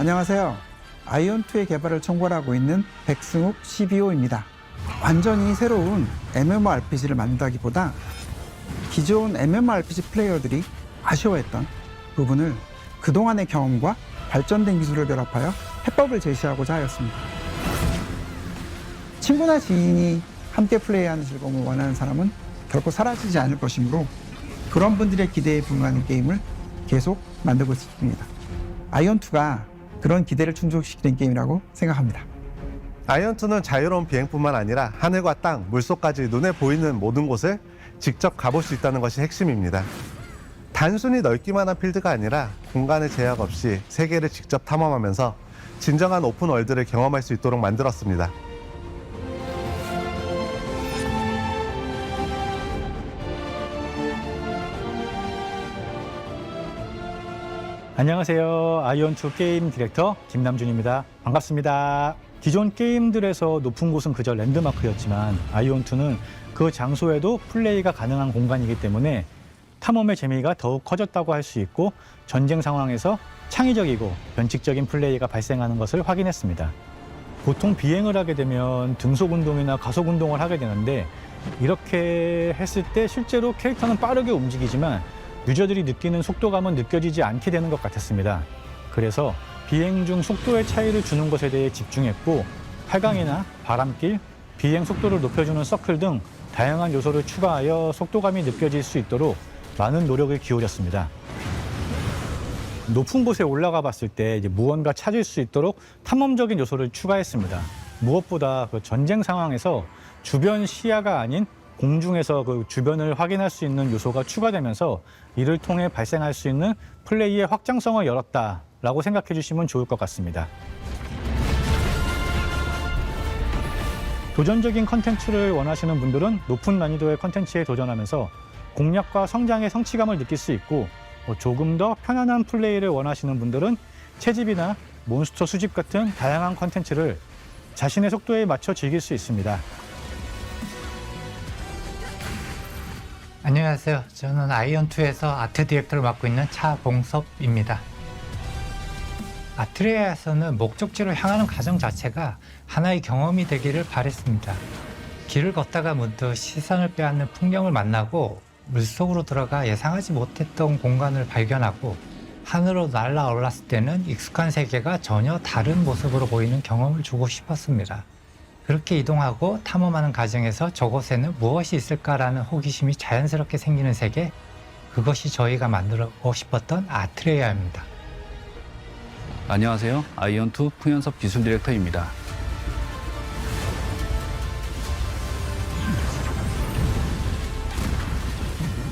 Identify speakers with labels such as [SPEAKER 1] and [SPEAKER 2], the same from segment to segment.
[SPEAKER 1] 안녕하세요. 아이온2의 개발을 총괄하고 있는 백승욱 CBO입니다. 완전히 새로운 MMORPG를 만든다기보다 기존 MMORPG 플레이어들이 아쉬워했던 부분을 그동안의 경험과 발전된 기술을 결합하여 해법을 제시하고자 하였습니다. 친구나 지인이 함께 플레이하는 즐거움을 원하는 사람은 결코 사라지지 않을 것이므로 그런 분들의 기대에 부응하는 게임을 계속 만들고 있습니다. 아이온2가 그런 기대를 충족시키는 게임이라고 생각합니다.
[SPEAKER 2] 아이온2는 자유로운 비행뿐만 아니라 하늘과 땅, 물속까지 눈에 보이는 모든 곳을 직접 가볼 수 있다는 것이 핵심입니다. 단순히 넓기만 한 필드가 아니라 공간의 제약 없이 세계를 직접 탐험하면서 진정한 오픈 월드를 경험할 수 있도록 만들었습니다.
[SPEAKER 3] 안녕하세요. 아이온2 게임 디렉터 김남준입니다. 반갑습니다. 기존 게임들에서 높은 곳은 그저 랜드마크였지만 아이온2는 그 장소에도 플레이가 가능한 공간이기 때문에 탐험의 재미가 더욱 커졌다고 할 수 있고 전쟁 상황에서 창의적이고 변칙적인 플레이가 발생하는 것을 확인했습니다. 보통 비행을 하게 되면 등속 운동이나 가속 운동을 하게 되는데 이렇게 했을 때 실제로 캐릭터는 빠르게 움직이지만 유저들이 느끼는 속도감은 느껴지지 않게 되는 것 같았습니다. 그래서 비행 중 속도의 차이를 주는 것에 대해 집중했고 활강이나 바람길, 비행 속도를 높여주는 서클 등 다양한 요소를 추가하여 속도감이 느껴질 수 있도록 많은 노력을 기울였습니다. 높은 곳에 올라가 봤을 때 무언가 찾을 수 있도록 탐험적인 요소를 추가했습니다. 무엇보다 그 전쟁 상황에서 주변 시야가 아닌 공중에서 그 주변을 확인할 수 있는 요소가 추가되면서 이를 통해 발생할 수 있는 플레이의 확장성을 열었다라고 생각해 주시면 좋을 것 같습니다. 도전적인 컨텐츠를 원하시는 분들은 높은 난이도의 컨텐츠에 도전하면서 공략과 성장의 성취감을 느낄 수 있고 조금 더 편안한 플레이를 원하시는 분들은 채집이나 몬스터 수집 같은 다양한 컨텐츠를 자신의 속도에 맞춰 즐길 수 있습니다.
[SPEAKER 4] 안녕하세요. 저는 아이온2에서 아트 디렉터를 맡고 있는 차봉섭입니다. 아트레아에서는 목적지로 향하는 과정 자체가 하나의 경험이 되기를 바랬습니다. 길을 걷다가 문득 시선을 빼앗는 풍경을 만나고 물속으로 들어가 예상하지 못했던 공간을 발견하고 하늘로 날아올랐을 때는 익숙한 세계가 전혀 다른 모습으로 보이는 경험을 주고 싶었습니다. 그렇게 이동하고 탐험하는 과정에서 저곳에는 무엇이 있을까라는 호기심이 자연스럽게 생기는 세계, 그것이 저희가 만들고 싶었던 아트레아입니다.
[SPEAKER 5] 안녕하세요. 아이온2 풍현섭 기술 디렉터입니다.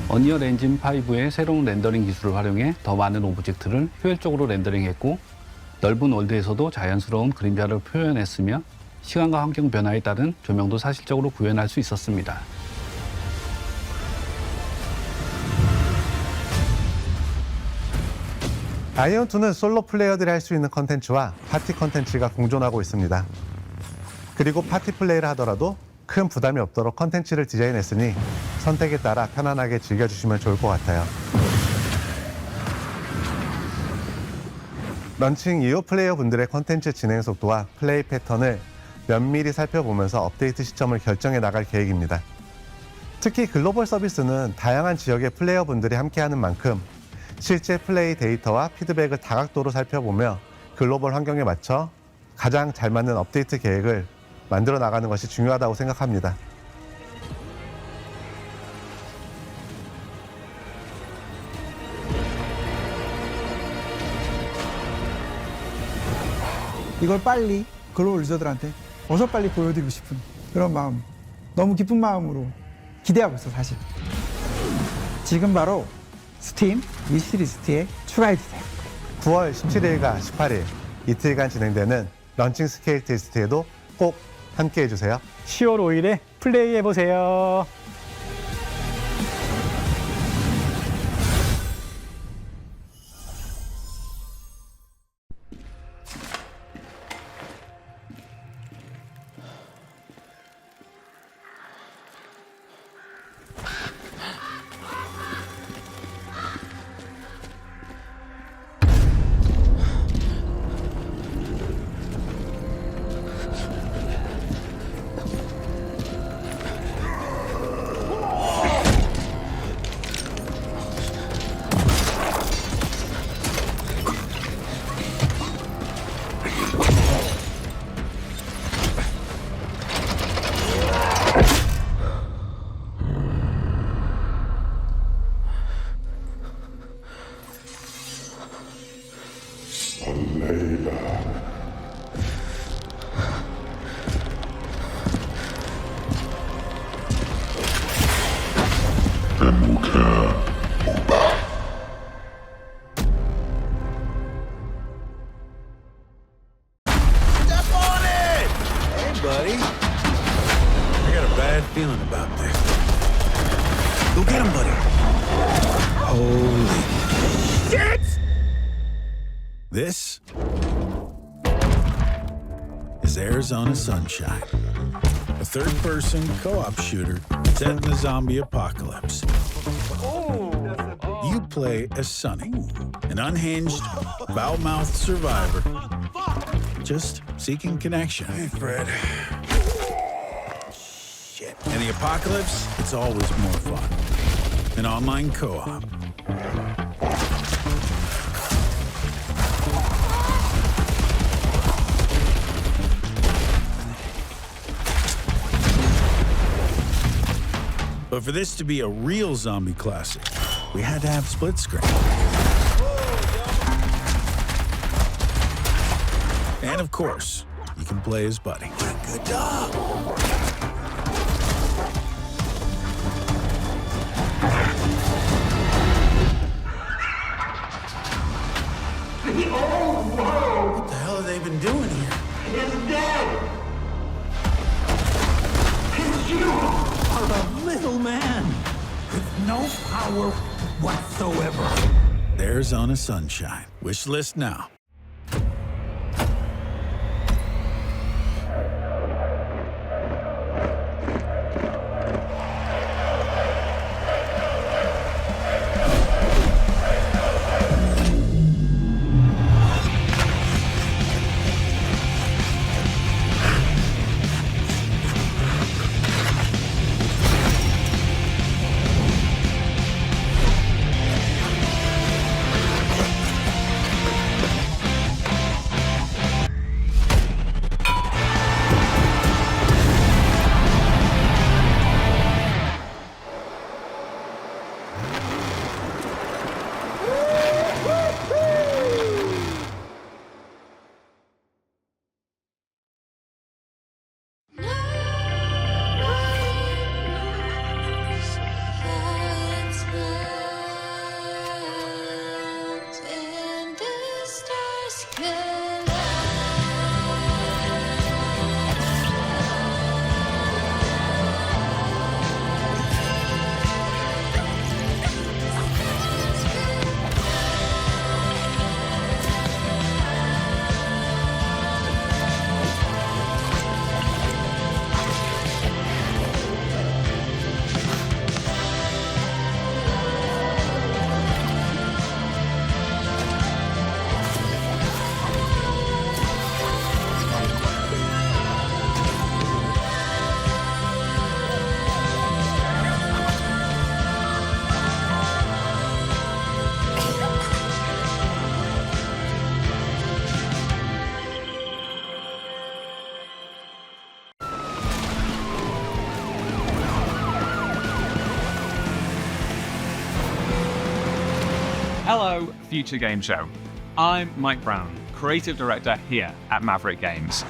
[SPEAKER 5] 어니얼 엔진 5의 새로운 렌더링 기술을 활용해 더 많은 오브젝트를 효율적으로 렌더링했고 넓은 월드에서도 자연스러운 그림자를 표현했으며 시간과 환경 변화에 따른 조명도 사실적으로 구현할 수 있었습니다.
[SPEAKER 2] 아이온2는 솔로 플레이어들이 할 수 있는 컨텐츠와 파티 컨텐츠가 공존하고 있습니다. 그리고 파티 플레이를 하더라도 큰 부담이 없도록 컨텐츠를 디자인했으니 선택에 따라 편안하게 즐겨주시면 좋을 것 같아요. 런칭 이후 플레이어분들의 컨텐츠 진행 속도와 플레이 패턴을 면밀히 살펴보면서 업데이트 시점을 결정해 나갈 계획입니다. 특히 글로벌 서비스는 다양한 지역의 플레이어분들이 함께하는 만큼 실제 플레이 데이터와 피드백을 다각도로 살펴보며 글로벌 환경에 맞춰 가장 잘 맞는 업데이트 계획을 만들어 나가는 것이 중요하다고 생각합니다.
[SPEAKER 1] 이걸 빨리 글로벌 유저들한테 어서 빨리 보여드리고 싶은 그런 마음, 너무 기쁜 마음으로 기대하고 있어 사실. 지금 바로 스팀 위시리스트에 추가해주세요.
[SPEAKER 2] 9월 17일과 18일 이틀간 진행되는 런칭 스케일 테스트에도 꼭 함께 해주세요.
[SPEAKER 3] 10월 5일에 플레이해보세요.
[SPEAKER 6] buddy. I got a bad feeling about this. Go get him, buddy. Holy shit! This is Arizona Sunshine, a third-person co-op shooter set in the zombie apocalypse. You play as Sonny, an unhinged, foul-mouthed survivor, just seeking connection. Hey, Fred. Shit. In the apocalypse, it's always more fun. An online co-op. But for this to be a real zombie classic, we had to have split screen. And of course, you can play as Buddy. Good job. What the hell have they been doing here?
[SPEAKER 7] It's dead! It's you! Are the little man with no power whatsoever.
[SPEAKER 6] Arizona Sunshine. Wish list now.
[SPEAKER 8] Hello, Future Game Show. I'm Mike Brown, Creative Director here at Maverick Games.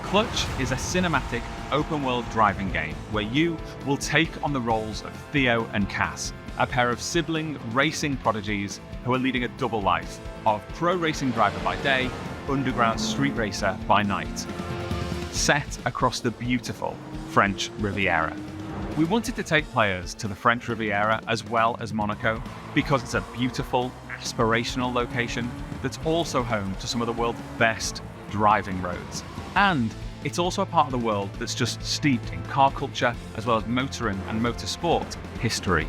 [SPEAKER 8] Clutch is a cinematic, open-world driving game where you will take on the roles of Theo and Cass, a pair of sibling racing prodigies who are leading a double life of pro racing driver by day, underground street racer by night. Set across the beautiful French Riviera. We wanted to take players to the French Riviera as well as Monaco because it's a beautiful, aspirational location that's also home to some of the world's best driving roads. And it's also a part of the world that's just steeped in car culture as well as motoring and motorsport history.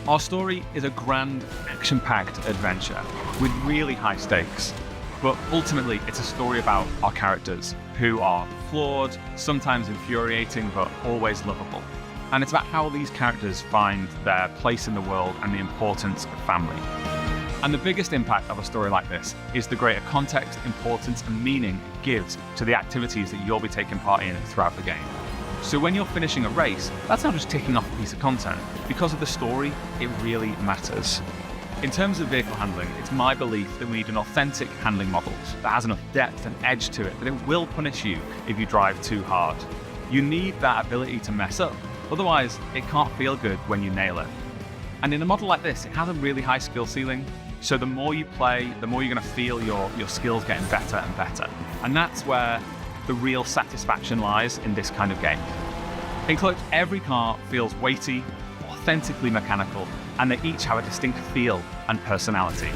[SPEAKER 8] Our story is a grand, action-packed adventure with really high stakes. But ultimately, it's a story about our characters, who are flawed, sometimes infuriating, but always lovable. And it's about how these characters find their place in the world and the importance of family. And the biggest impact of a story like this is the greater context, importance, and meaning it gives to the activities that you'll be taking part in throughout the game. So when you're finishing a race, that's not just ticking off a piece of content. Because of the story, it really matters. In terms of vehicle handling, it's my belief that we need an authentic handling model that has enough depth and edge to it that it will punish you if you drive too hard. You need that ability to mess up, otherwise it can't feel good when you nail it. And in a model like this, it has a really high skill ceiling, so the more you play, the more you're going to feel your skills getting better and better. And that's where the real satisfaction lies in this kind of game. In Clutch, every car feels weighty, authentically mechanical, and they each have a distinct feel and personality.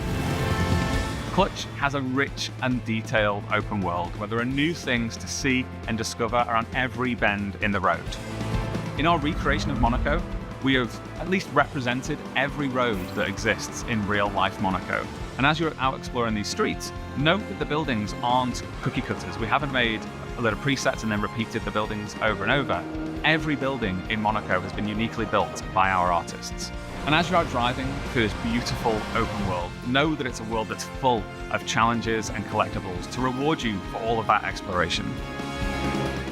[SPEAKER 8] Clutch has a rich and detailed open world where there are new things to see and discover around every bend in the road. In our recreation of Monaco, we have at least represented every road that exists in real-life Monaco. And as you're out exploring these streets, note that the buildings aren't cookie cutters. We haven't made a lot of presets and then repeated the buildings over and over. Every building in Monaco has been uniquely built by our artists. And as you're out driving through this beautiful open world, know that it's a world that's full of challenges and collectibles to reward you for all of that exploration.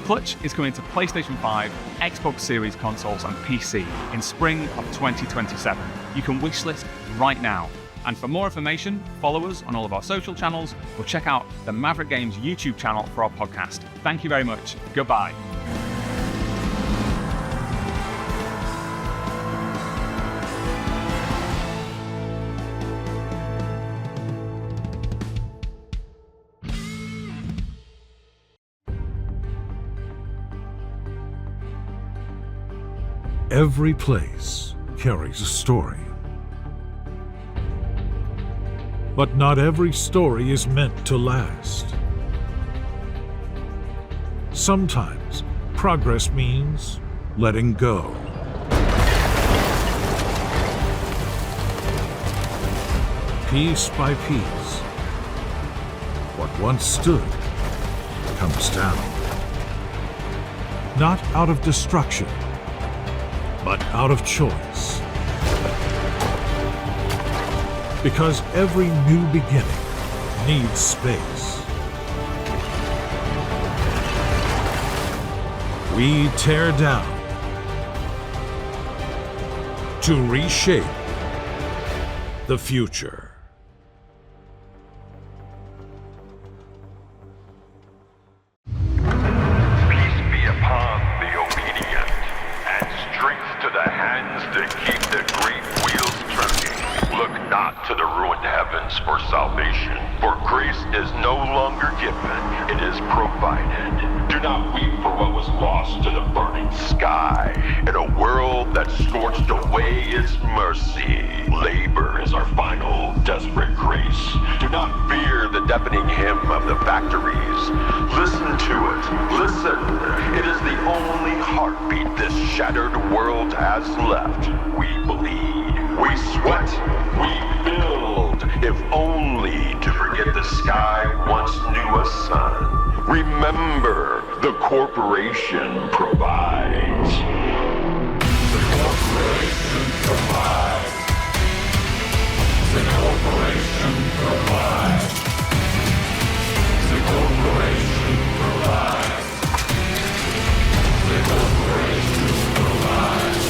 [SPEAKER 8] Clutch is coming to PlayStation 5, Xbox Series consoles and PC in spring of 2027. You can wishlist right now. And for more information, follow us on all of our social channels or check out the Maverick Games YouTube channel for our podcast. Thank you very much. Goodbye.
[SPEAKER 9] Every place carries a story. But not every story is meant to last. Sometimes progress means letting go. Piece by piece, what once stood comes down. Not out of destruction, but out of choice. Because every new beginning needs space. We tear down to reshape the future.
[SPEAKER 10] Peace be upon the obedient, and strength to the hands that keep the great wheels turning. Look not to the ruined heavens for salvation, for grace is no longer given, it is provided. Do not weep for what was lost to the burning sky. In a world that scorched away its mercy, labor is our final desperate grace. Do not fear the deafening hymn of the factories. Listen to it, listen. It is the only heartbeat this shattered world has left. We bleed, we sweat, we build, if only to forget the sky once knew a sun. Remember, the corporation provides. The corporation provides. The corporation provides. The corporation provides. The corporation provides.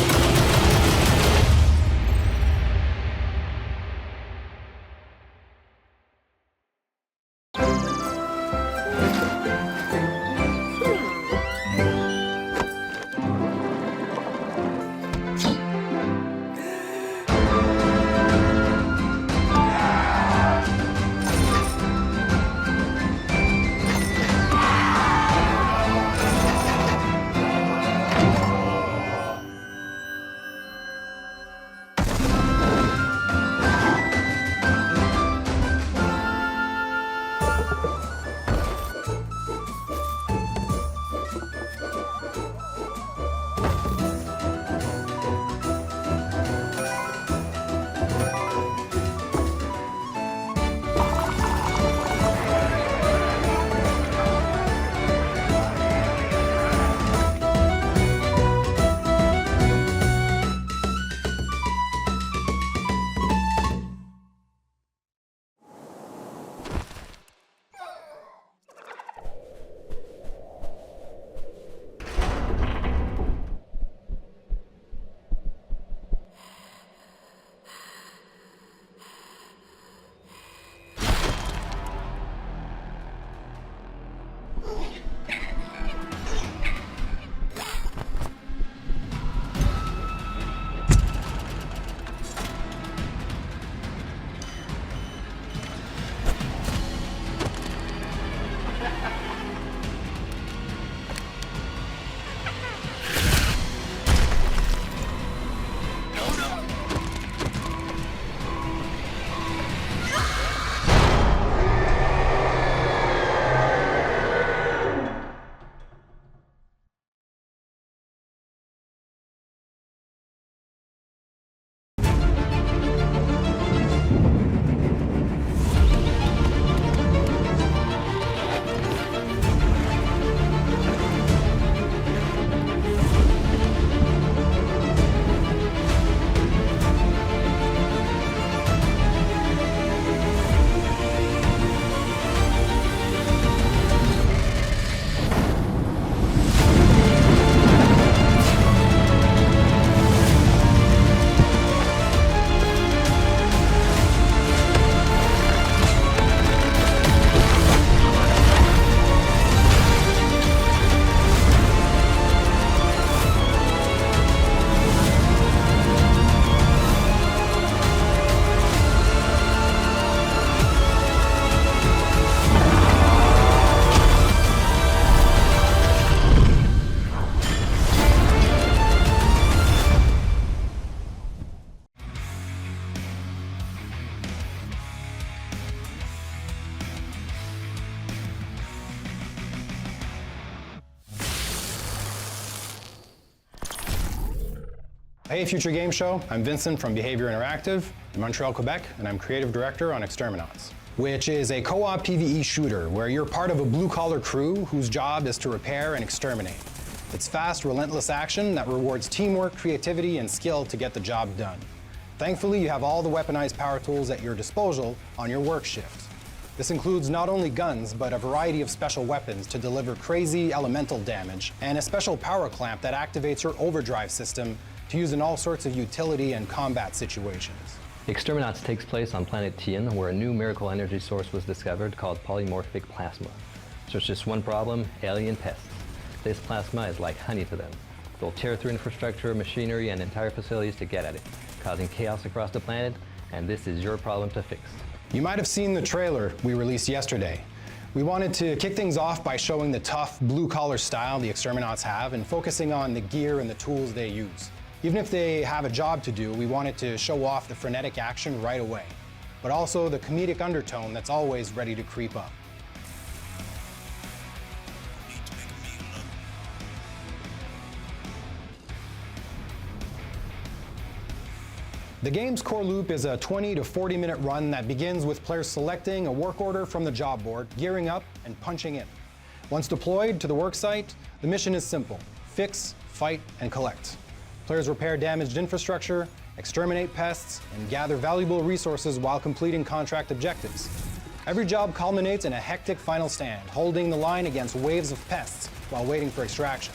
[SPEAKER 11] Hey Future Game Show, I'm Vincent from Behavior Interactive in Montreal, Quebec, and I'm creative director on Exterminauts, which is a co-op PvE shooter where you're part of a blue-collar crew whose job is to repair and exterminate. It's fast, relentless action that rewards teamwork, creativity, and skill to get the job done. Thankfully, you have all the weaponized power tools at your disposal on your work shift. This includes not only guns, but a variety of special weapons to deliver crazy elemental damage, and a special power clamp that activates your overdrive system to use in all sorts of utility and combat situations.
[SPEAKER 12] Exterminauts takes place on planet Tian, where a new miracle energy source was discovered called polymorphic plasma. So it's just one problem: alien pests. This plasma is like honey to them. They'll tear through infrastructure, machinery, and entire facilities to get at it, causing chaos across the planet, and this is your problem to fix.
[SPEAKER 11] You might have seen the trailer we released yesterday. We wanted to kick things off by showing the tough, blue-collar style the Exterminauts have and focusing on the gear and the tools they use. Even if they have a job to do, we wanted to show off the frenetic action right away, but also the comedic undertone that's always ready to creep up. The game's core loop is a 20 to 40 minute run that begins with players selecting a work order from the job board, gearing up, and punching in. Once deployed to the work site, the mission is simple: fix, fight, and collect. Players repair damaged infrastructure, exterminate pests, and gather valuable resources while completing contract objectives. Every job culminates in a hectic final stand, holding the line against waves of pests while waiting for extraction.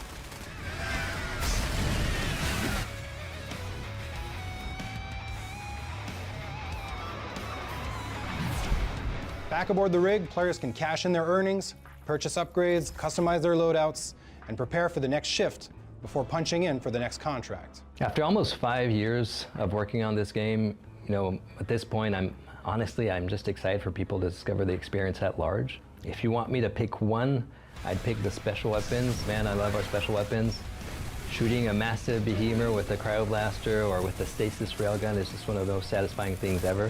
[SPEAKER 11] Back aboard the rig, players can cash in their earnings, purchase upgrades, customize their loadouts, and prepare for the next shift before punching in for the next contract.
[SPEAKER 12] After almost 5 years of working on this game, at this point, I'm just excited for people to discover the experience at large. If you want me to pick one, I'd pick the special weapons. Man, I love our special weapons. Shooting a massive behemoth with a cryoblaster or with a stasis railgun is just one of those satisfying things ever.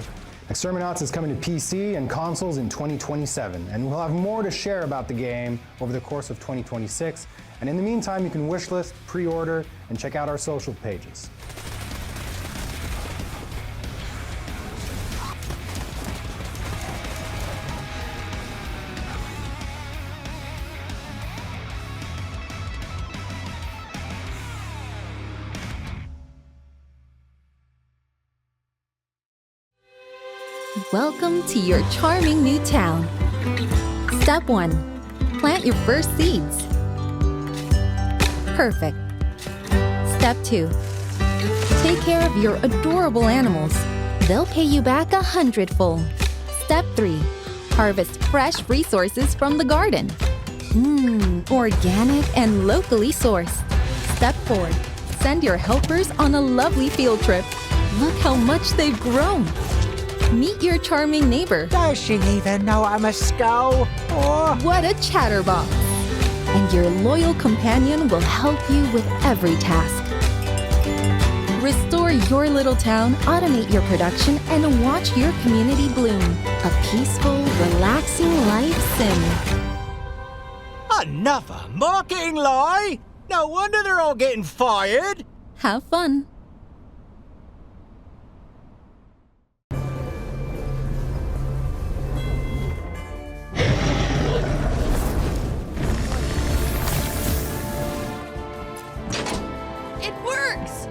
[SPEAKER 11] Exterminauts is coming to PC and consoles in 2027, and we'll have more to share about the game over the course of 2026. And in the meantime, you can wishlist, pre-order, and check out our social pages.
[SPEAKER 13] Welcome to your charming new town. Step 1. Plant your first seeds. Perfect. Step 2. Take care of your adorable animals. They'll pay you back 100-fold. Step 3. Harvest fresh resources from the garden. Organic and locally sourced. Step 4. Send your helpers on a lovely field trip. Look how much they've grown. Meet your charming neighbor.
[SPEAKER 14] Does she even know I'm a skull? Oh.
[SPEAKER 13] What a chatterbox! And your loyal companion will help you with every task. Restore your little town, automate your production, and watch your community bloom. A peaceful, relaxing life sim.
[SPEAKER 14] Another marketing lie? No wonder they're all getting fired.
[SPEAKER 13] Have fun.
[SPEAKER 15] It works!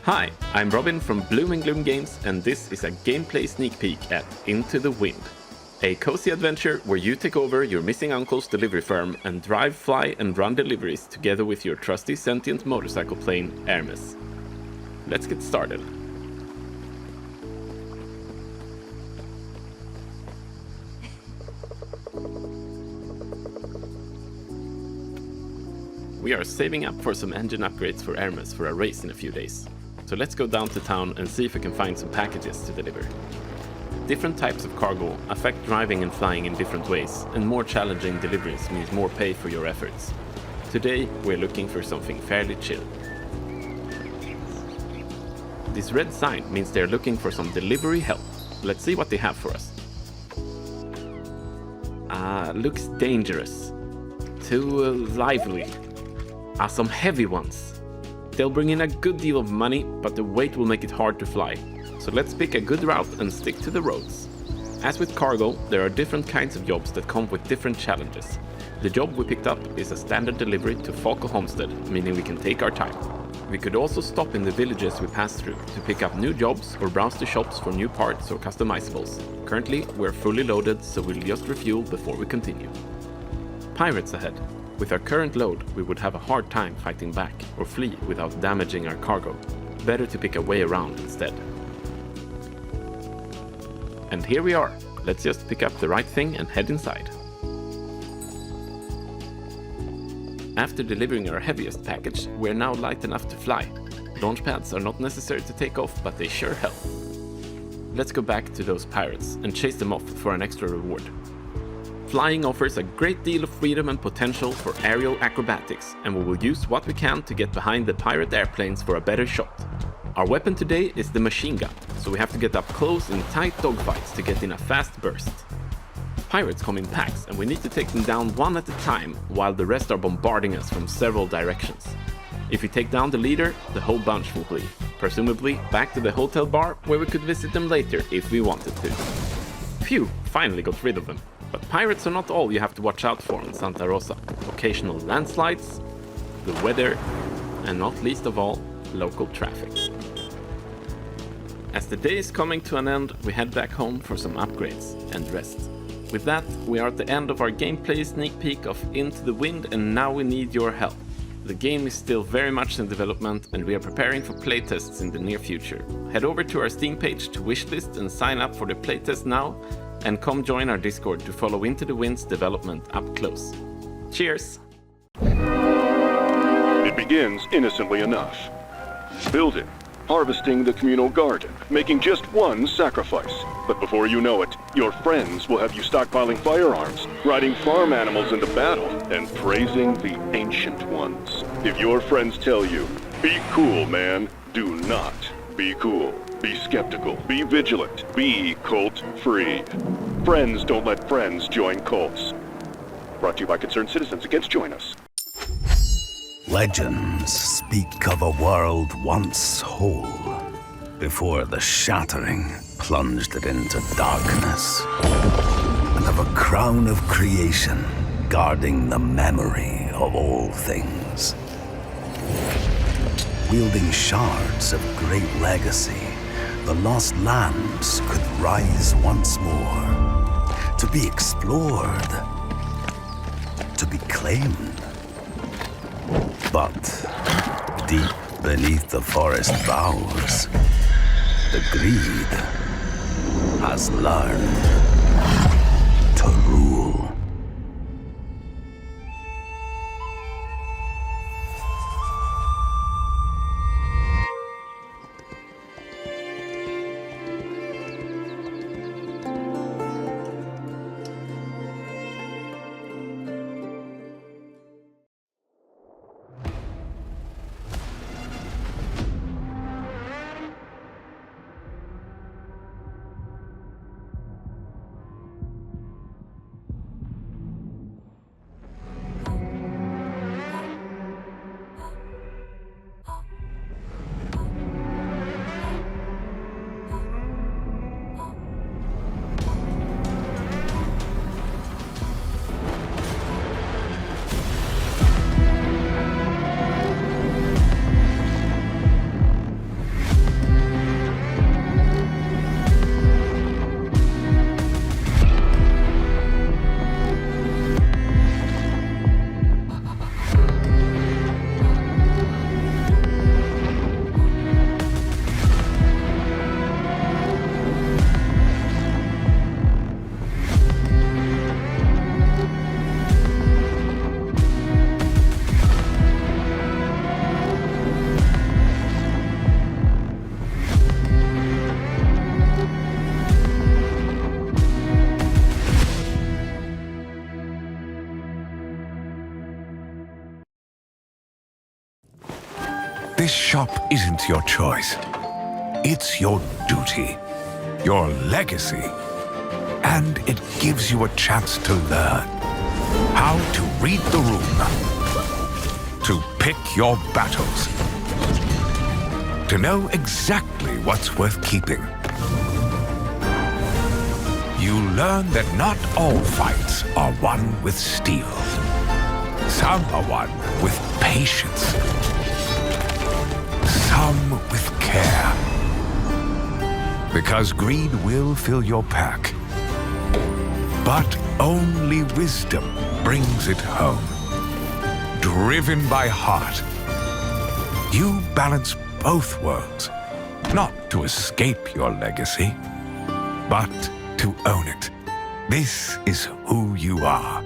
[SPEAKER 16] Hi, I'm Robin from Bloom and Gloom Games, and this is a gameplay sneak peek at Into the Wind. A cozy adventure where you take over your missing uncle's delivery firm and drive, fly and run deliveries together with your trusty sentient motorcycle plane, Hermes. Let's get started. We are saving up for some engine upgrades for Hermes for a race in a few days. So let's go down to town and see if we can find some packages to deliver. Different types of cargo affect driving and flying in different ways, and more challenging deliveries means more pay for your efforts. Today we're looking for something fairly chill. This red sign means they're looking for some delivery help. Let's see what they have for us. Looks dangerous. Too lively. Some heavy ones. They'll bring in a good deal of money, but the weight will make it hard to fly. So let's pick a good route and stick to the roads. As with cargo, there are different kinds of jobs that come with different challenges. The job we picked up is a standard delivery to Falco Homestead, meaning we can take our time. We could also stop in the villages we pass through to pick up new jobs or browse the shops for new parts or customizables. Currently, we're fully loaded, so we'll just refuel before we continue. Pirates ahead. With our current load, we would have a hard time fighting back or flee without damaging our cargo. Better to pick a way around instead. And here we are. Let's just pick up the right thing and head inside. After delivering our heaviest package, we're now light enough to fly. Launch pads are not necessary to take off, but they sure help. Let's go back to those pirates and chase them off for an extra reward. Flying offers a great deal of freedom and potential for aerial acrobatics, and we will use what we can to get behind the pirate airplanes for a better shot. Our weapon today is the machine gun, so we have to get up close in tight dogfights to get in a fast burst. Pirates come in packs, and we need to take them down one at a time, while the rest are bombarding us from several directions. If we take down the leader, the whole bunch will flee, presumably back to the hotel bar where we could visit them later if we wanted to. Phew, finally got rid of them. But pirates are not all you have to watch out for in Santa Rosa. Occasional landslides, the weather, and not least of all, local traffic. As the day is coming to an end, we head back home for some upgrades and rest. With that, we are at the end of our gameplay sneak peek of Into the Wind, and now we need your help. The game is still very much in development, and we are preparing for playtests in the near future. Head over to our Steam page to wishlist and sign up for the playtest now, and come join our Discord to follow Into the Wind's development up close. Cheers!
[SPEAKER 17] It begins innocently enough. Building, harvesting the communal garden, making just one sacrifice. But before you know it, your friends will have you stockpiling firearms, riding farm animals into battle, and praising the Ancient Ones. If your friends tell you, "Be cool, man," do not be cool. Be skeptical, be vigilant, be cult-free. Friends don't let friends join cults. Brought to you by concerned citizens against Join Us.
[SPEAKER 18] Legends speak of a world once whole, before the shattering plunged it into darkness, and of a crown of creation guarding the memory of all things. Wielding shards of great legacy, the lost lands could rise once more, to be explored, to be claimed. But deep beneath the forest boughs, the greed has learned to rule. This shop isn't your choice. It's your duty, your legacy, and it gives you a chance to learn how to read the room, to pick your battles, to know exactly what's worth keeping. You learn that not all fights are won with steel. Some are won with patience. Some with care. Because greed will fill your pack. But only wisdom brings it home. Driven by heart. You balance both worlds. Not to escape your legacy, but to own it. This is who you are.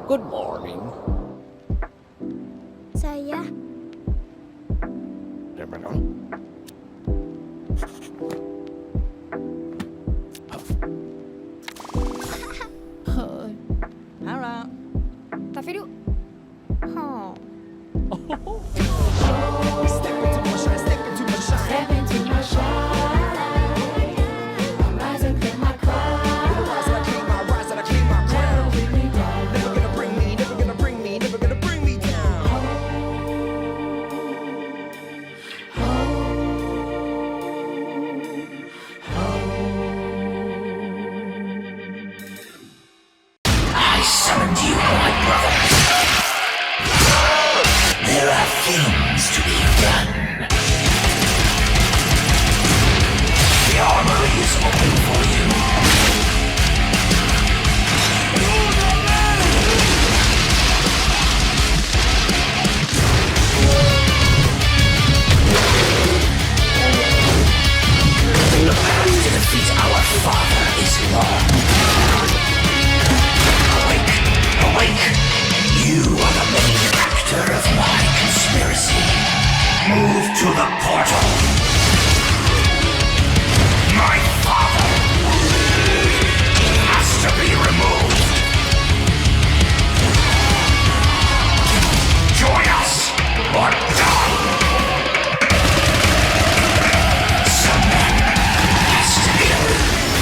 [SPEAKER 14] Good morning.
[SPEAKER 19] Saya.
[SPEAKER 15] Halo. Tapi du. Oh.
[SPEAKER 7] Step into my shine, step into my shine. Step into my shine. I rise and claim my crown. Rise and I claim my rise and I claim my crown. Never gonna bring me, never gonna bring me, never gonna bring me down.
[SPEAKER 20] I summoned you, my brother. There are things to be done. The armory is open for you. The path to defeat our father is long. Awake, awake! You are the main actor of my conspiracy. Move to the portal. My father has to be removed. Join us or die. Someone has to kill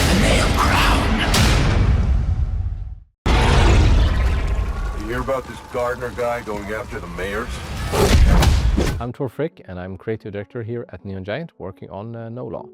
[SPEAKER 20] the Nailcrown.
[SPEAKER 21] You hear about this gardener guy going after the mayors?
[SPEAKER 22] I'm Tor Frick, and I'm creative director here at Neon Giant, working on No Law.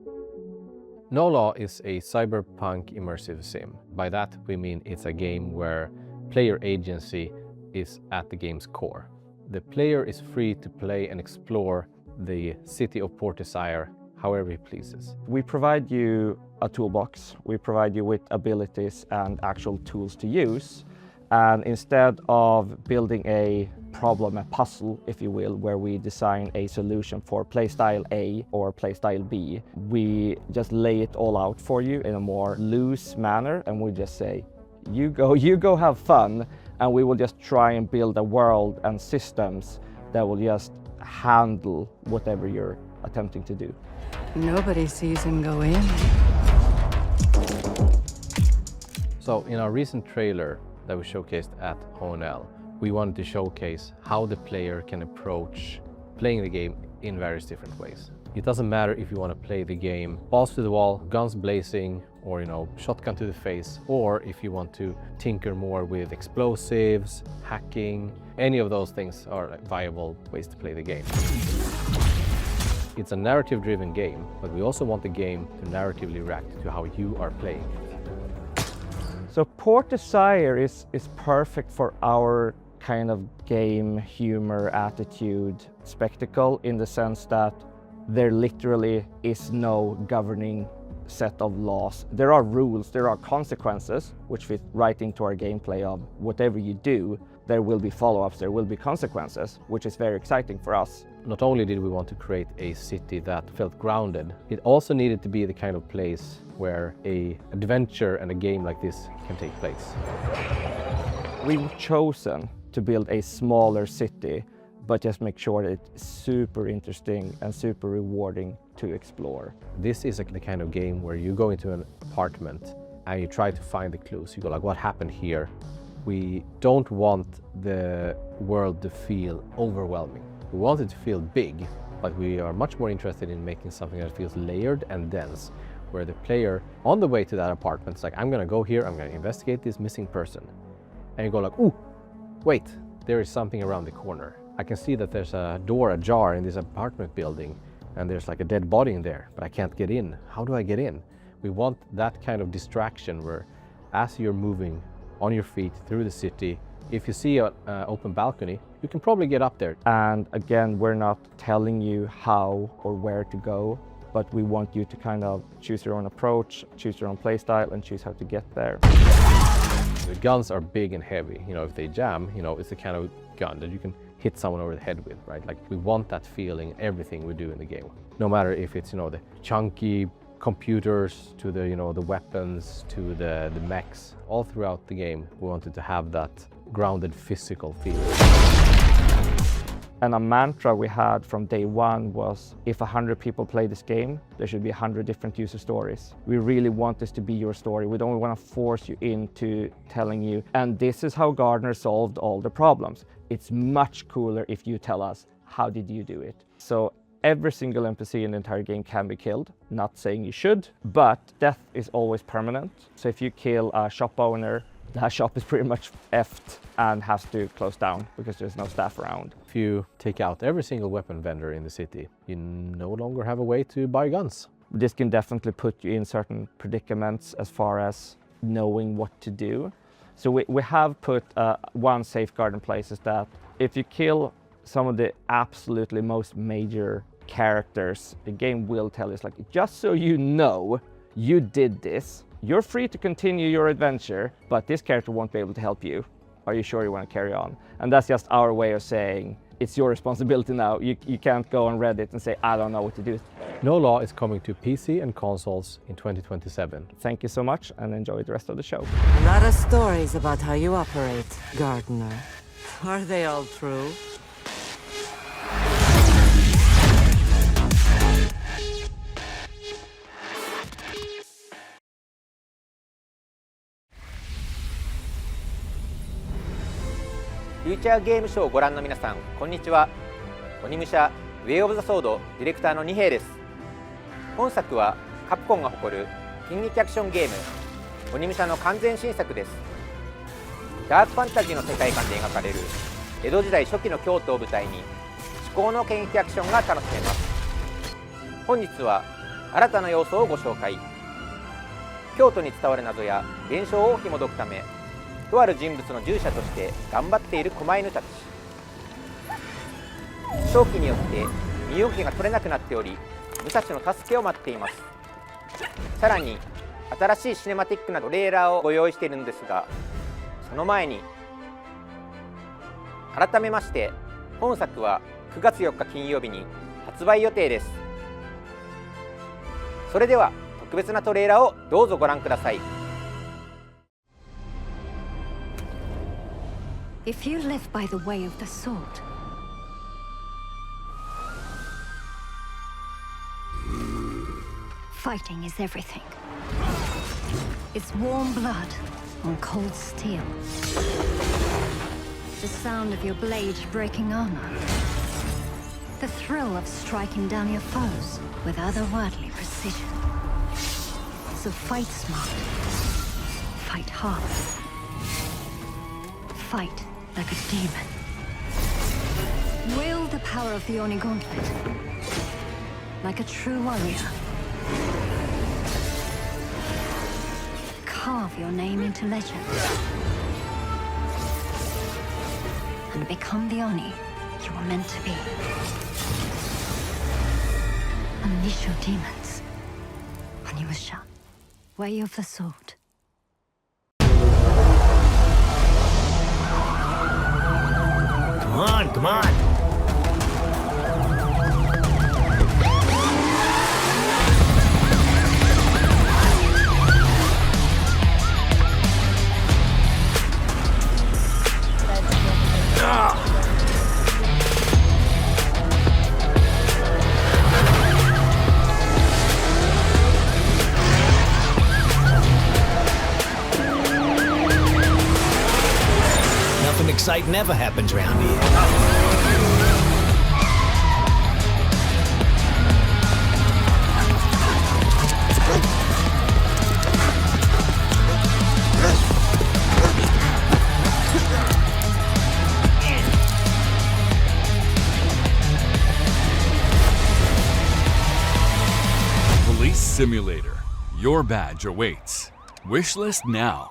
[SPEAKER 22] No Law is a cyberpunk immersive sim. By that we mean it's a game where player agency is at the game's core. The player is free to play and explore the city of Port Desire however he pleases.
[SPEAKER 23] We provide you a toolbox, we provide you with abilities and actual tools to use. And instead of building a problem, a puzzle, if you will, where we design a solution for playstyle A or playstyle B, we just lay it all out for you in a more loose manner, and we just say, you go have fun, and we will just try and build a world and systems that will just handle whatever you're attempting to do.
[SPEAKER 24] Nobody sees him go in.
[SPEAKER 22] So in our recent trailer that we showcased at ONL, we wanted to showcase how the player can approach playing the game in various different ways. It doesn't matter if you want to play the game balls to the wall, guns blazing, or shotgun to the face, or if you want to tinker more with explosives, hacking. Any of those things are viable ways to play the game. It's a narrative-driven game, but we also want the game to narratively react to how you are playing it.
[SPEAKER 23] So Port Desire is perfect for our kind of game, humor, attitude, spectacle, in the sense that there literally is no governing set of laws. There are rules, there are consequences, which fit right into our gameplay of whatever you do, there will be follow-ups, there will be consequences, which is very exciting for us.
[SPEAKER 22] Not only did we want to create a city that felt grounded, it also needed to be the kind of place where an adventure and a game like this can take place.
[SPEAKER 23] We've chosen to build a smaller city, but just make sure that it's super interesting and super rewarding to explore.
[SPEAKER 22] This is the kind of game where you go into an apartment and you try to find the clues. You go like, what happened here? We don't want the world to feel overwhelming. We want it to feel big, but we are much more interested in making something that feels layered and dense, where the player on the way to that apartment is like, I'm gonna go here, I'm gonna investigate this missing person. And you go like, ooh, wait, there is something around the corner. I can see that there's a door ajar in this apartment building and there's like a dead body in there, but I can't get in. How do I get in? We want that kind of distraction where as you're moving on your feet through the city, if you see an open balcony, you can probably get up there.
[SPEAKER 23] And again, we're not telling you how or where to go, but we want you to kind of choose your own approach, choose your own playstyle, and choose how to get there.
[SPEAKER 22] The guns are big and heavy. You know, if they jam, you know, it's the kind of gun that you can hit someone over the head with, right? Like, we want that feeling in everything we do in the game. No matter if it's, you know, the chunky computers to the, you know, the weapons to the mechs. All throughout the game, we wanted to have that grounded physical feel.
[SPEAKER 23] And a mantra we had from day one was, if 100 people play this game, there should be 100 different user stories. We really want this to be your story. We don't want to force you into telling you, and this is how Gardner solved all the problems. It's much cooler if you tell us, how did you do it? So every single NPC in the entire game can be killed. Not saying you should, but death is always permanent. So if you kill a shop owner, that shop is pretty much effed and has to close down because there's no staff around.
[SPEAKER 22] If you take out every single weapon vendor in the city, you no longer have a way to buy guns.
[SPEAKER 23] This can definitely put you in certain predicaments as far as knowing what to do. So we have put one safeguard in place, is that if you kill some of the absolutely most major characters, the game will tell you, it's like, just so you know, you did this. You're free to continue your adventure, but this character won't be able to help you. Are you sure you want to carry on? And that's just our way of saying, it's your responsibility now. You can't go on Reddit and say, I don't know what to do.
[SPEAKER 22] No Law is coming to PC and consoles in 2027.
[SPEAKER 23] Thank you so much, and enjoy the rest of the show.
[SPEAKER 1] A lot of stories about how you operate, Gardner. Are they all true?
[SPEAKER 4] フューチャーゲームショーをご覧の皆さん、こんにちは。鬼武者ウェイオブザソードディレクターの二平です。本作はカプコンが誇る近劇アクションゲーム鬼武者の完全新作です。ダークファンタジーの世界観で描かれる江戸時代初期の京都を舞台に至高の剣撃アクションが楽しめます。本日は新たな要素をご紹介。京都に伝わる謎や現象を紐解くため、とある人物の従者として頑張っている狛犬たち。正気によって身動きが取れなくなっており、武蔵の助けを待っています。さらに新しいシネマティックなトレーラーをご用意しているのですが、その前に改めまして本作は9月4日金曜日に発売予定です。それでは特別なトレーラーをどうぞご覧ください。
[SPEAKER 5] If you live by the way of the sword, fighting is everything. It's warm blood on cold steel. The sound of your blade breaking armor. The thrill of striking down your foes with otherworldly precision. So fight smart. Fight hard. Fight like a demon. Wield the power of the Oni Gauntlet like a true warrior. carve your name into legend. And become the Oni you were meant to be. Unleash your demons. Onimusha, Way of the Sword.
[SPEAKER 14] Come on, come on. Nothing exciting ever happens around here.
[SPEAKER 2] Police Simulator. Your badge awaits. Wishlist now.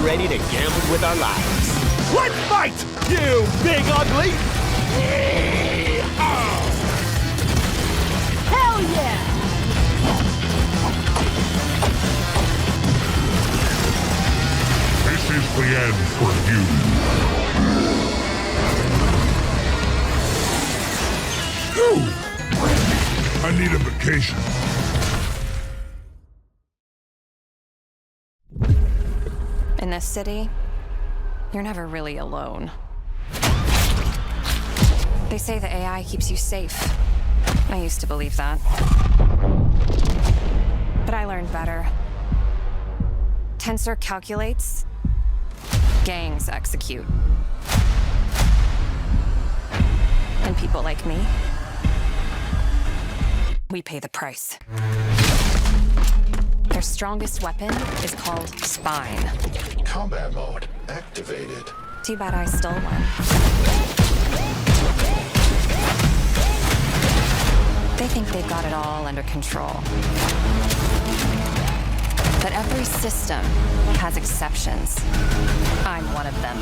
[SPEAKER 14] Ready to gamble with our lives. Let's fight, you big ugly!
[SPEAKER 7] Hell yeah!
[SPEAKER 10] This is the end for you. I need a vacation.
[SPEAKER 3] In this city, you're never really alone. They say the AI keeps you safe. I used to believe that. But I learned better. Tensor calculates, gangs execute. And people like me, we pay the price. Their strongest weapon is called Spine.
[SPEAKER 10] Combat mode activated.
[SPEAKER 3] Too bad I stole one. They think they've got it all under control. But every system has exceptions. I'm one of them.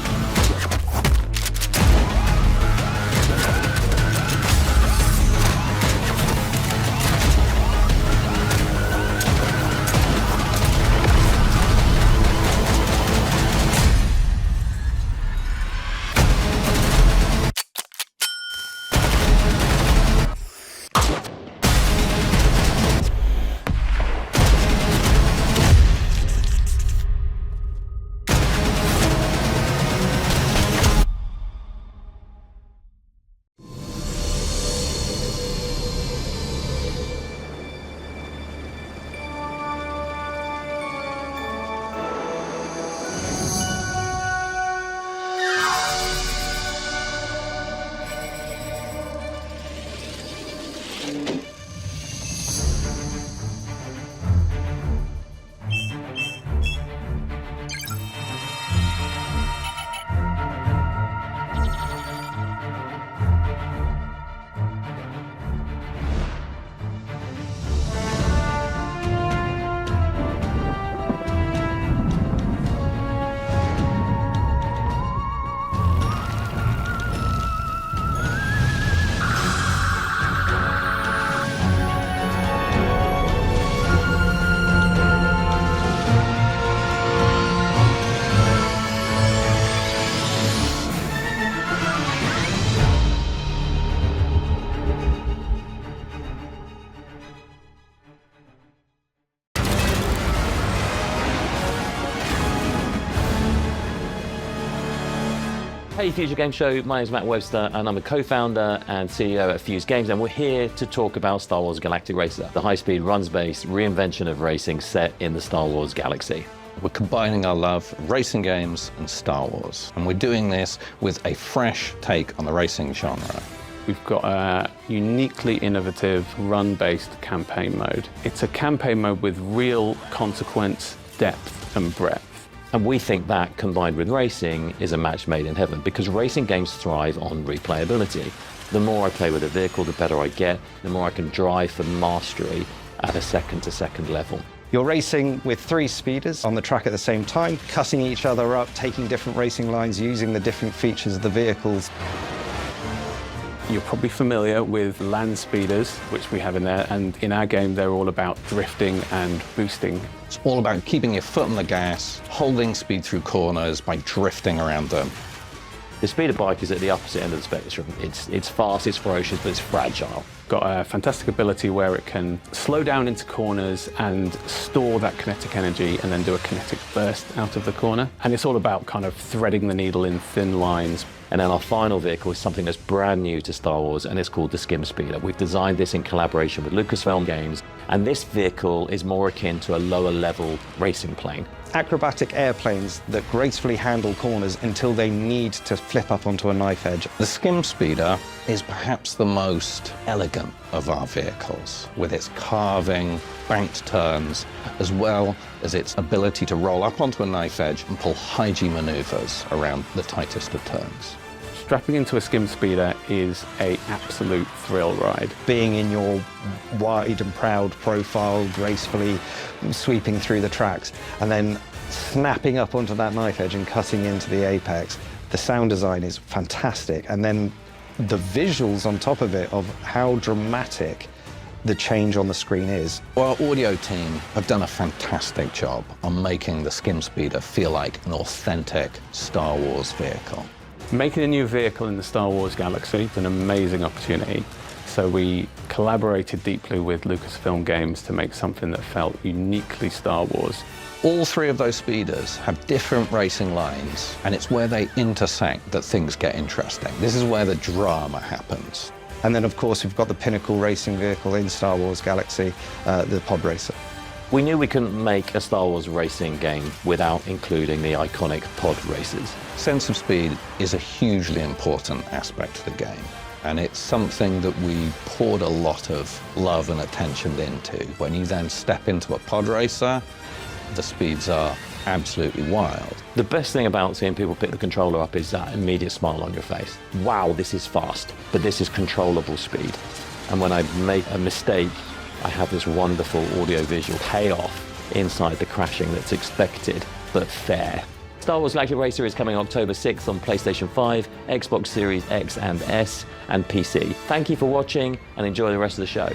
[SPEAKER 6] Hey Future Game Show, my name is Matt Webster and I'm a co-founder and CEO at Fuse Games, and we're here to talk about Star Wars Galactic Racer, the high-speed runs-based reinvention of racing set in the Star Wars galaxy.
[SPEAKER 8] We're combining our love of racing games and Star Wars, and we're doing this with a fresh take on the racing genre.
[SPEAKER 9] We've got a uniquely innovative run-based campaign mode. It's a campaign mode with real consequence, depth and breadth.
[SPEAKER 6] And we think that, combined with racing, is a match made in heaven, because racing games thrive on replayability. The more I play with a vehicle, the better I get, the more I can drive for mastery at a second-to-second level.
[SPEAKER 23] You're racing with 3 speeders on the track at the same time, cutting each other up, taking different racing lines, using the different features of the vehicles.
[SPEAKER 9] You're probably familiar with land speeders, which we have in there, and in our game they're all about drifting and boosting.
[SPEAKER 8] It's all about keeping your foot on the gas, holding speed through corners by drifting around them.
[SPEAKER 6] The speeder bike is at the opposite end of the spectrum. It's fast, it's ferocious, but it's fragile.
[SPEAKER 9] Got a fantastic ability where it can slow down into corners and store that kinetic energy and then do a kinetic burst out of the corner. And it's all about kind of threading the needle in thin lines.
[SPEAKER 6] And then our final vehicle is something that's brand new to Star Wars, and it's called the Skim Speeder. We've designed this in collaboration with Lucasfilm Games, and this vehicle is more akin to a lower level racing plane.
[SPEAKER 23] Acrobatic airplanes that gracefully handle corners until they need to flip up onto a knife edge.
[SPEAKER 8] The Skim Speeder is perhaps the most elegant of our vehicles, with its carving, banked turns, as well as its ability to roll up onto a knife edge and pull high G maneuvers around the tightest of turns.
[SPEAKER 9] Strapping into a Skim Speeder is an absolute thrill ride.
[SPEAKER 23] Being in your wide and proud profile, gracefully sweeping through the tracks, and then snapping up onto that knife edge and cutting into the apex. The sound design is fantastic, and then the visuals on top of it of how dramatic the change on the screen is.
[SPEAKER 8] Our audio team have done a fantastic job on making the Skim Speeder feel like an authentic Star Wars vehicle.
[SPEAKER 9] Making a new vehicle in the Star Wars galaxy is an amazing opportunity. So we collaborated deeply with Lucasfilm Games to make something that felt uniquely Star Wars.
[SPEAKER 8] All 3 of those speeders have different racing lines, and it's where they intersect that things get interesting. This is where the drama happens.
[SPEAKER 23] And then, of course, we've got the pinnacle racing vehicle in Star Wars Galaxy, the Pod Racer.
[SPEAKER 6] We knew we couldn't make a Star Wars racing game without including the iconic pod races.
[SPEAKER 8] Sense of speed is a hugely important aspect of the game, and it's something that we poured a lot of love and attention into. When you then step into a pod racer, the speeds are absolutely wild.
[SPEAKER 6] The best thing about seeing people pick the controller up is that immediate smile on your face. Wow, this is fast, but this is controllable speed. And when I make a mistake, I have this wonderful audio-visual payoff inside the crashing that's expected, but fair. Star Wars Galactic Racer is coming October 6th on PlayStation 5, Xbox Series X and S, and PC. Thank you for watching, and enjoy the rest of the show.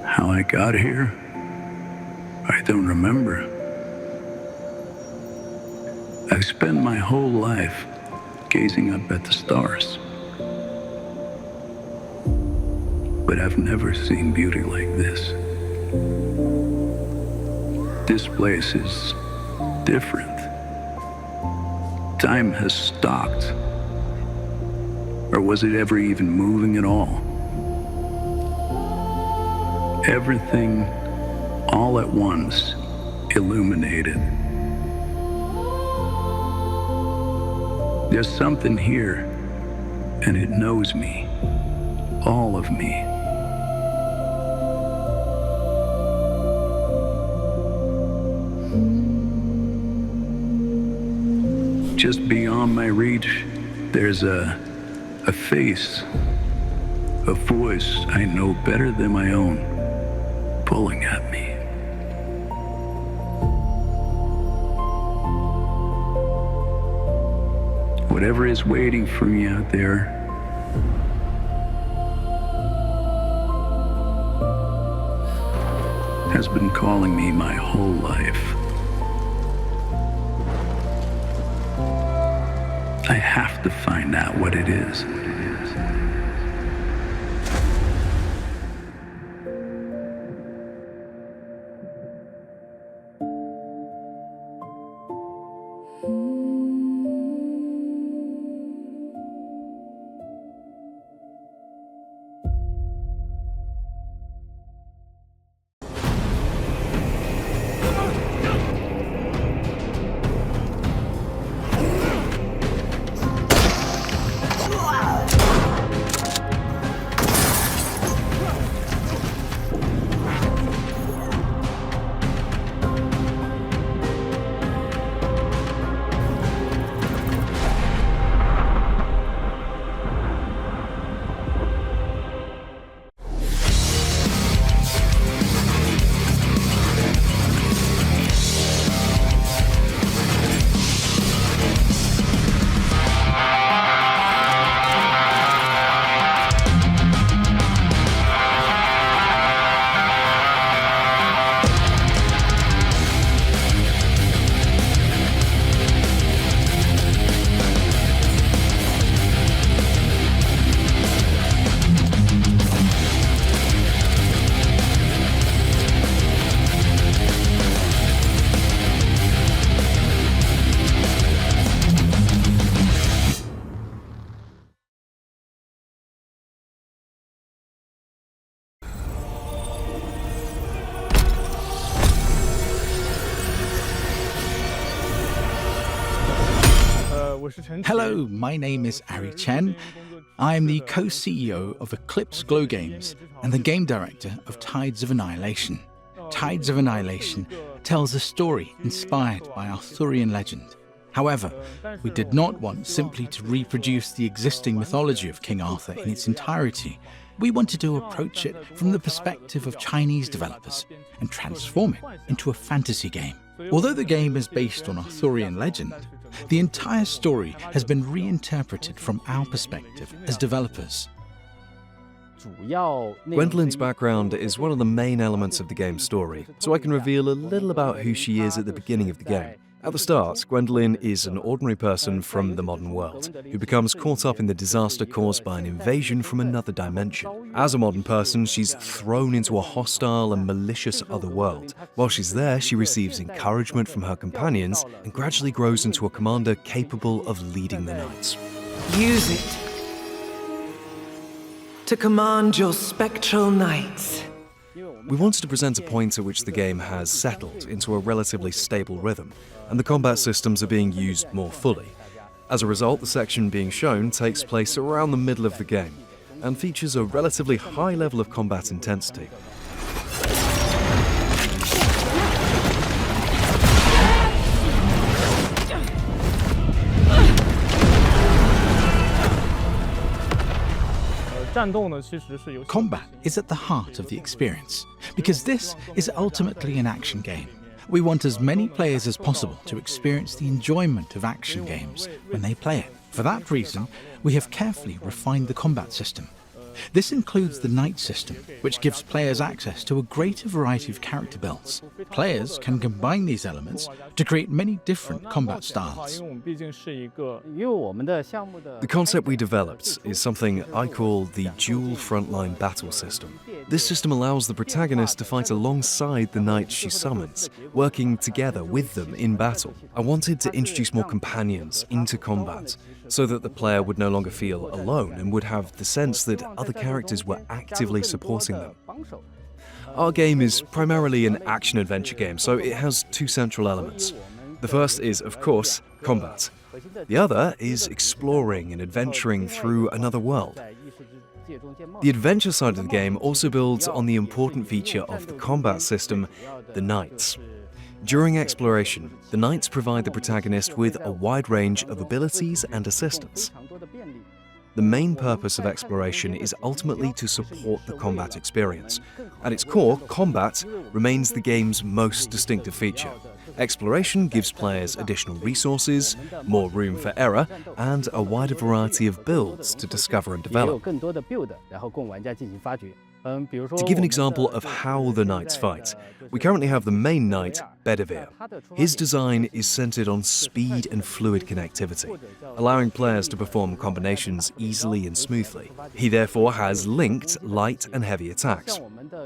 [SPEAKER 18] How I got here? I don't remember. I've spent my whole life gazing up at the stars. But I've never seen beauty like this. This place is different. Time has stopped. Or was it ever even moving at all? Everything, all at once, illuminated. There's something here, and it knows me. All of me. Just beyond my reach, there's a face, a voice I know better than my own, pulling at me. Whatever is waiting for me out there, has been calling me my whole life. I have to find out what it is.
[SPEAKER 11] Hello, my name is Ari Chen. I am the co-CEO of Eclipse Glow Games and the game director of Tides of Annihilation. Tides of Annihilation tells a story inspired by Arthurian legend. However, we did not want simply to reproduce the existing mythology of King Arthur in its entirety. We wanted to approach it from the perspective of Chinese developers and transform it into a fantasy game. Although the game is based on Arthurian legend, the entire story has been reinterpreted from our perspective as developers.
[SPEAKER 12] Gwendolyn's background is one of the main elements of the game's story, so I can reveal a little about who she is at the beginning of the game. At the start, Gwendolyn is an ordinary person from the modern world, who becomes caught up in the disaster caused by an invasion from another dimension. As a modern person, she's thrown into a hostile and malicious other world. While she's there, she receives encouragement from her companions and gradually grows into a commander capable of leading the knights.
[SPEAKER 13] Use it to command your spectral knights.
[SPEAKER 12] We wanted to present a point at which the game has settled into a relatively stable rhythm, and the combat systems are being used more fully. As a result, the section being shown takes place around the middle of the game, and features a relatively high level of combat intensity.
[SPEAKER 11] Combat is at the heart of the experience, because this is ultimately an action game. We want as many players as possible to experience the enjoyment of action games when they play it. For that reason, we have carefully refined the combat system. This includes the Knight system, which gives players access to a greater variety of character builds. Players can combine these elements to create many different combat styles.
[SPEAKER 12] The concept we developed is something I call the dual frontline battle system. This system allows the protagonist to fight alongside the knights she summons, working together with them in battle. I wanted to introduce more companions into combat, so that the player would no longer feel alone and would have the sense that other characters were actively supporting them. Our game is primarily an action-adventure game, so it has two central elements. The first is, of course, combat. The other is exploring and adventuring through another world. The adventure side of the game also builds on the important feature of the combat system, the knights. During exploration, the knights provide the protagonist with a wide range of abilities and assistance. The main purpose of exploration is ultimately to support the combat experience. At its core, combat remains the game's most distinctive feature. Exploration gives players additional resources, more room for error, and a wider variety of builds to discover and develop. To give an example of how the knights fight, we currently have the main knight, Bedivere. His design is centered on speed and fluid connectivity, allowing players to perform combinations easily and smoothly. He therefore has linked light and heavy attacks.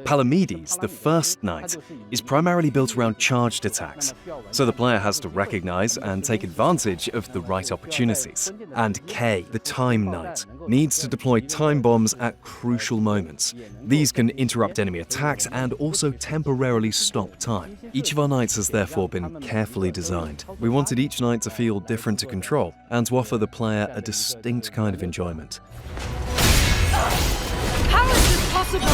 [SPEAKER 12] Palamedes, the first knight, is primarily built around charged attacks, so the player has to recognize and take advantage of the right opportunities. And Kay, the time knight, needs to deploy time bombs at crucial moments. These can interrupt enemy attacks and also temporarily stop time. Each of our knights has therefore been carefully designed. We wanted each knight to feel different to control and to offer the player a distinct kind of enjoyment.
[SPEAKER 7] How is this possible?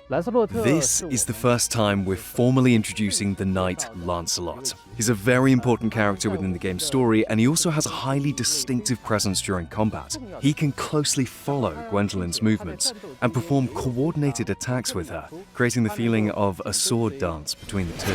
[SPEAKER 12] This is the first time we're formally introducing the knight Lancelot. He's a very important character within the game's story, and he also has a highly distinctive presence during combat. He can closely follow Gwendolyn's movements and perform coordinated attacks with her, creating the feeling of a sword dance between the two.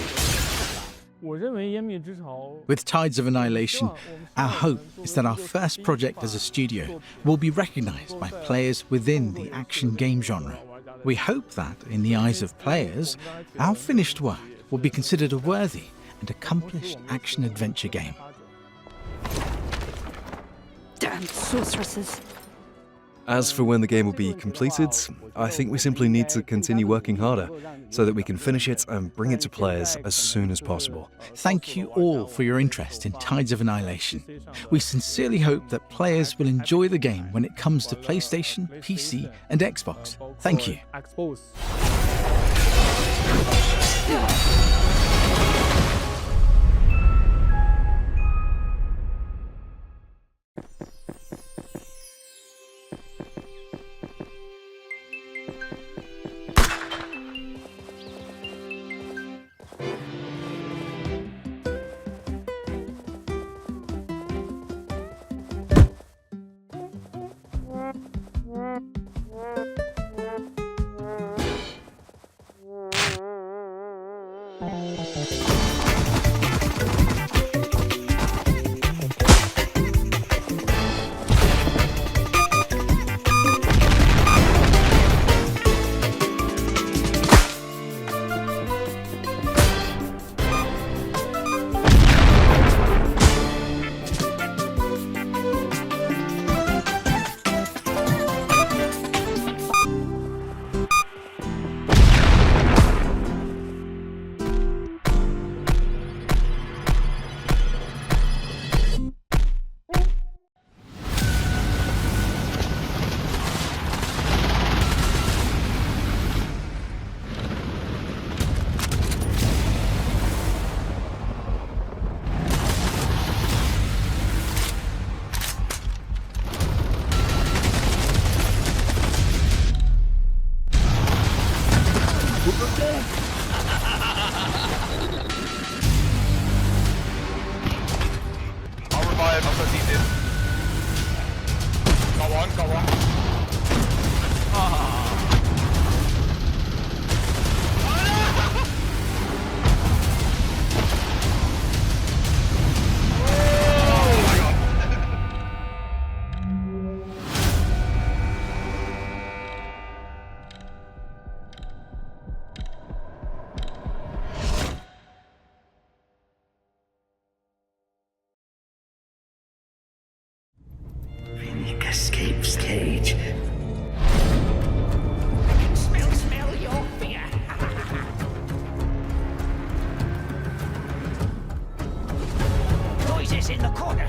[SPEAKER 11] With Tides of Annihilation, our hope is that our first project as a studio will be recognized by players within the action game genre. We hope that, in the eyes of players, our finished work will be considered a worthy and accomplished action-adventure game.
[SPEAKER 5] Damn sorceresses.
[SPEAKER 12] As for when the game will be completed, I think we simply need to continue working harder so that we can finish it and bring it to players as soon as possible.
[SPEAKER 11] Thank you all for your interest in Tides of Annihilation. We sincerely hope that players will enjoy the game when it comes to PlayStation, PC, and Xbox. Thank you.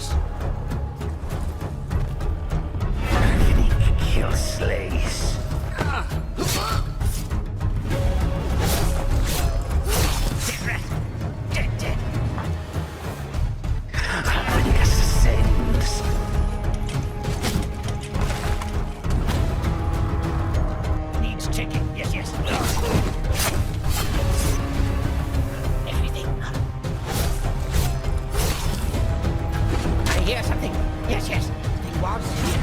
[SPEAKER 20] yes. Kill slays. Harmonious ascends. Needs checking. Yes, yes. Everything. I hear something. Yes, yes. It was here.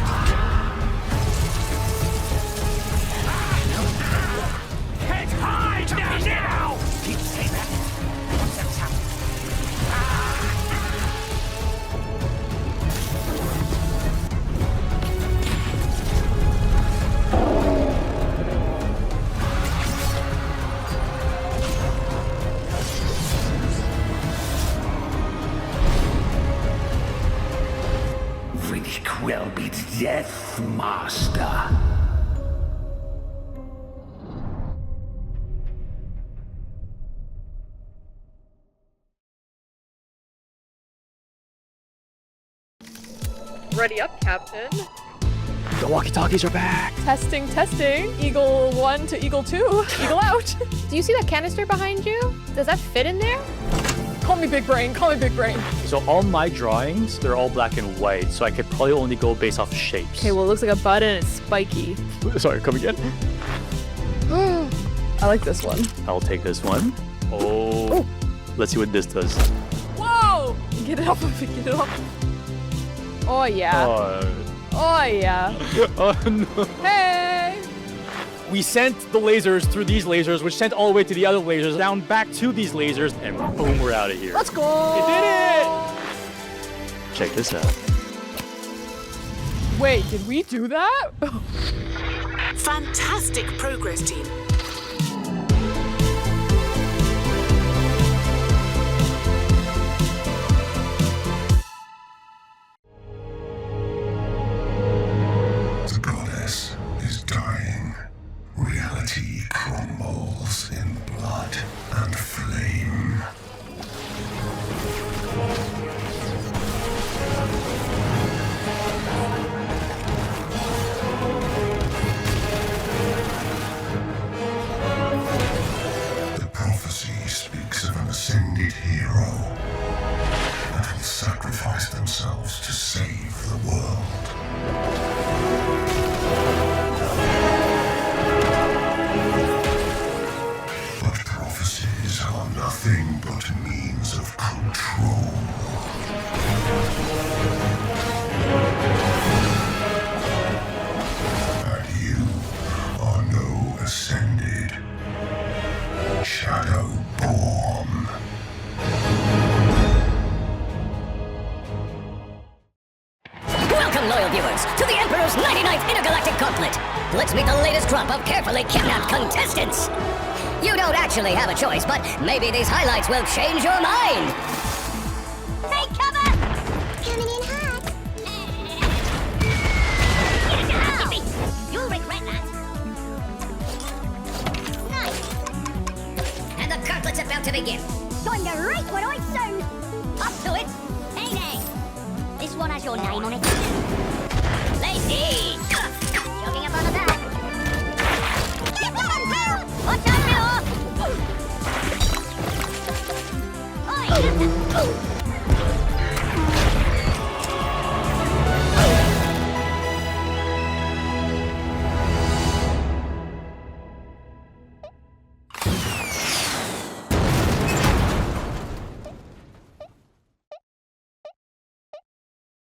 [SPEAKER 20] Head high now! Keep saying that. What's that sound? Riddick will be Deathmaster.
[SPEAKER 15] Ready up, Captain.
[SPEAKER 16] The walkie-talkies are back.
[SPEAKER 15] Testing, testing. Eagle 1 to Eagle 2. Eagle out. Do you see that canister behind you? Does that fit in there? Call me big brain, call me big brain.
[SPEAKER 16] So all my drawings, they're all black and white, so I could probably only go based off shapes.
[SPEAKER 15] Okay, well, it looks like a bud and it's spiky.
[SPEAKER 16] Sorry, come again?
[SPEAKER 15] I like this one.
[SPEAKER 16] I'll take this one. Oh. Let's see what this does.
[SPEAKER 15] Whoa! Get it off of me, get it off. Oh, yeah. Oh, yeah.
[SPEAKER 16] Oh, no.
[SPEAKER 15] Hey!
[SPEAKER 16] We sent the lasers through these lasers, which sent all the way to the other lasers, down back to these lasers, and boom, we're out of here.
[SPEAKER 15] Let's go!
[SPEAKER 16] We did it! Check this out.
[SPEAKER 15] Wait, did we do that?
[SPEAKER 17] Fantastic progress, team.
[SPEAKER 18] The goddess is dying. Reality crumbles in blood and flame. The prophecy speaks of an ascended hero that will sacrifice themselves to save the world. Prophecies are nothing but means of control. And you are no ascended, Shadowborn.
[SPEAKER 19] Welcome, loyal viewers, to the Emperor's 99th Intergalactic Gauntlet. Let's meet the latest crop of carefully kidnapped contestants. You don't actually have a choice, but maybe these highlights will change your mind. Take cover! Coming in hot. You'll regret that. Nice. And the gauntlet's about to begin. Time to write what I sound. Up to it. Hey there. This one has your name on it. Lacey! Jogging up on the back. Watch out, Bill! Oi!